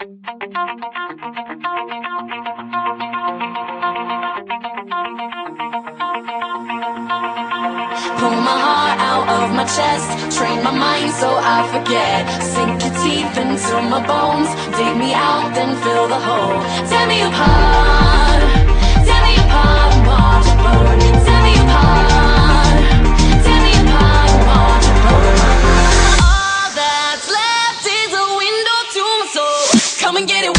Pull my heart out of my chest, train my mind so I forget. Sink your teeth into my bones, dig me out, then fill the hole. Tear me apart and watch it burn. Tear me apart and watch it burn. All that's left is a window to my soul. Come and get it.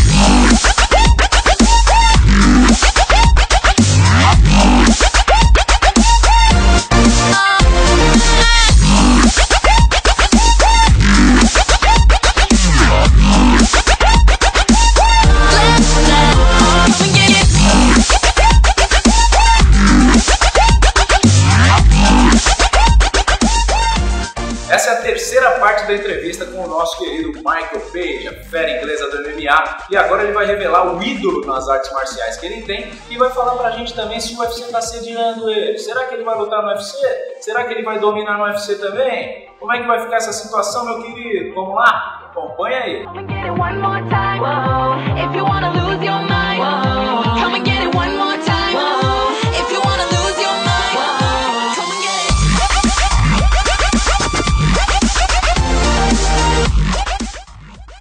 Essa é a terceira parte da entrevista com o nosso querido Michael Page, a fera inglesa do MMA, e agora ele vai revelar o ídolo nas artes marciais que ele tem e vai falar pra gente também se o UFC está sediando ele. Será que ele vai lutar no UFC? Será que ele vai dominar no UFC também? Como é que vai ficar essa situação, meu querido? Vamos lá? Acompanha aí!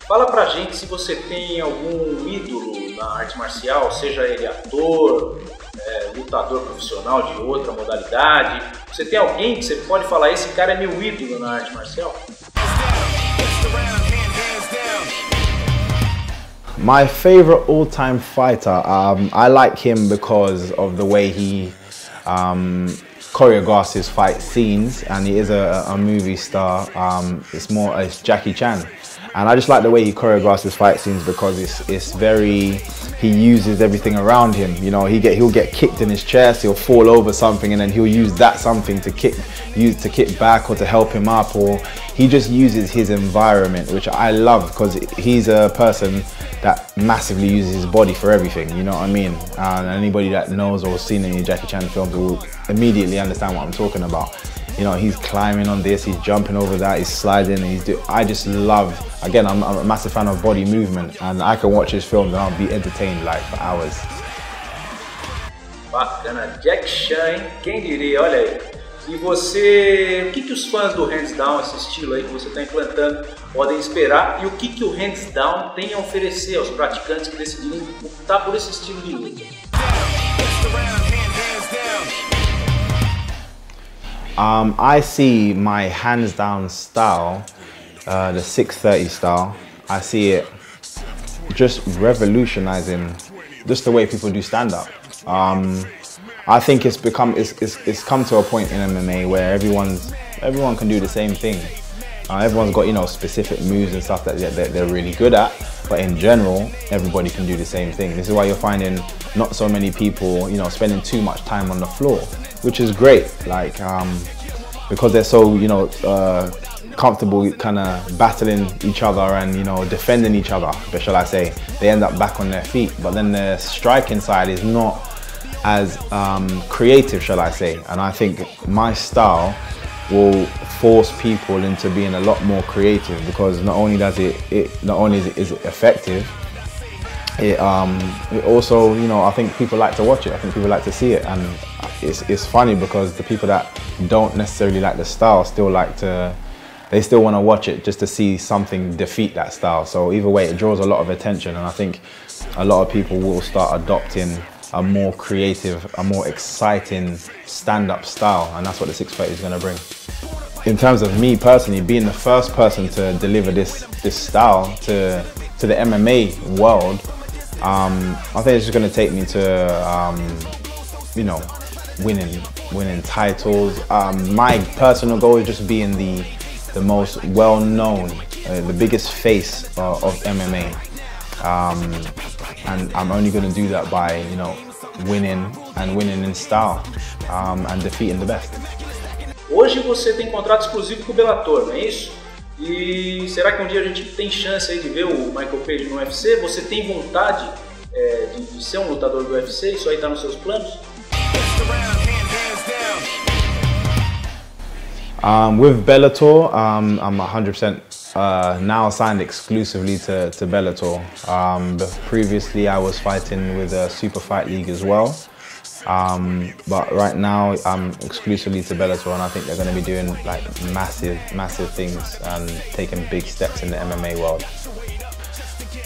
Fala pra gente se você tem algum ídolo na arte marcial, seja ele ator, lutador profissional de outra modalidade. Você tem alguém que você pode falar, esse cara é meu ídolo na arte marcial? My favorite all-time fighter, I like him because of the way he choreographs his fight scenes, and he is a movie star. It's Jackie Chan. And I just like the way he choreographs his fight scenes because he uses everything around him. You know, he'll get kicked in his chest, he'll fall over something, and then he'll use that something to kick back or to help him up, or he just uses his environment, which I love because he's a person that massively uses his body for everything, you know what I mean? And anybody that knows or has seen any Jackie Chan films will immediately understand what I'm talking about. You know, he's climbing on this, he's jumping over that, he's sliding, I just love, again, I'm a massive fan of body movement, and I can watch his films and I'll be entertained like for hours. Bacana, Jack Chan, hein? Quem diria, olha aí. E você, o que os fãs do Hands Down, esse estilo aí que você está implantando, podem esperar, e o que o Hands Down tem a oferecer aos praticantes que decidirem optar por esse estilo de luta? I see my hands down style, the 630 style, I see it just revolutionizing just the way people do stand-up. I think it's come to a point in MMA where everyone can do the same thing. Everyone's got, you know, specific moves and stuff that they're really good at, but in general, everybody can do the same thing. This is why you're finding not so many people, you know, spending too much time on the floor, which is great, like, because they're so, you know, comfortable kind of battling each other and, you know, defending each other, but shall I say, they end up back on their feet, but then the striking side is not as creative, shall I say, and I think my style will force people into being a lot more creative, because not only is it effective, it also, you know, I think people like to watch it. I think people like to see it, and it's funny because the people that don't necessarily like the style still want to watch it just to see something defeat that style. So either way, it draws a lot of attention, and I think a lot of people will start adopting a more creative, a more exciting stand-up style, and that's what the 630 is going to bring. In terms of me personally, being the first person to deliver this style to the MMA world, I think it's just going to take me to, you know, winning titles. My personal goal is just being the most well-known, the biggest face of MMA. And I'm only going to do that by, you know, winning in style, and defeating the best. Hoje você tem contrato exclusivo com o Bellator, não é isso? E será que um dia a gente tem chance aí de ver o Michael Page no UFC? Você tem vontade de ser um lutador do UFC? Isso aí está nos seus planos? With Bellator, I'm 100% now signed exclusively to Bellator. But previously I was fighting with a Super Fight League as well. But right now I'm exclusively to Bellator, and I think they're going to be doing like massive things and taking big steps in the MMA world.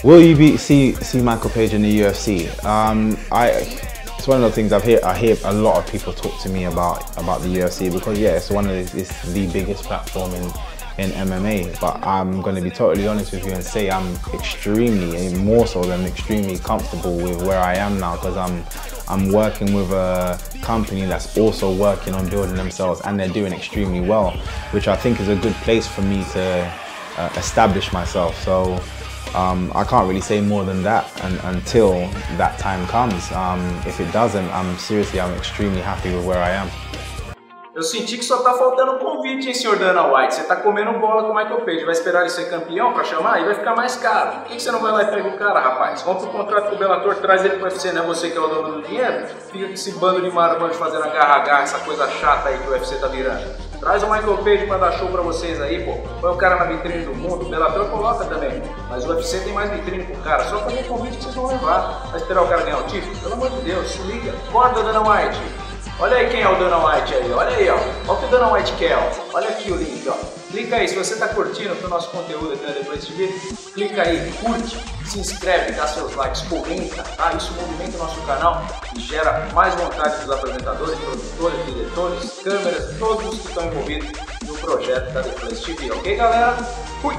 Will you see Michael Page in the UFC? It's one of the things I hear a lot of people talk to me about the UFC, because yeah, it's the biggest platform in MMA. But I'm going to be totally honest with you and say I'm extremely, more so than extremely comfortable with where I am now, because I'm working with a company that's also working on building themselves, and they're doing extremely well, which I think is a good place for me to establish myself. So I can't really say more than that until that time comes. If it doesn't, I'm extremely happy with where I am. Eu senti que só tá faltando um convite, hein, senhor Dana White? Você tá comendo bola com o Michael Page, vai esperar ele ser campeão pra chamar? E vai ficar mais caro. Por que você não vai lá e pega o cara, rapaz? Compra o contrato com o Bellator, traz ele pro UFC, não é você que é o dono do dinheiro? Fica com esse bando de marmanjo fazendo agarra-agarra, essa coisa chata aí que o UFC tá virando. Traz o Michael Page pra dar show pra vocês aí, pô. Põe o cara na vitrine do mundo, o Bellator coloca também. Mas o UFC tem mais vitrine pro cara, só fazer um convite que vocês vão levar. Vai esperar o cara ganhar o título? Pelo amor de Deus, se liga. Acorda, Dana White. Olha aí quem é o Dana White aí, olha aí, ó. Olha o que o Dana White quer, ó. Olha aqui o link, ó. Clica aí, se você tá curtindo o nosso conteúdo aqui na Depois TV, clica aí, curte, se inscreve, dá seus likes, comenta, tá? Isso movimenta o nosso canal e gera mais vontade dos apresentadores, produtores, diretores, câmeras, todos os que estão envolvidos no projeto da Depois TV, ok, galera? Fui!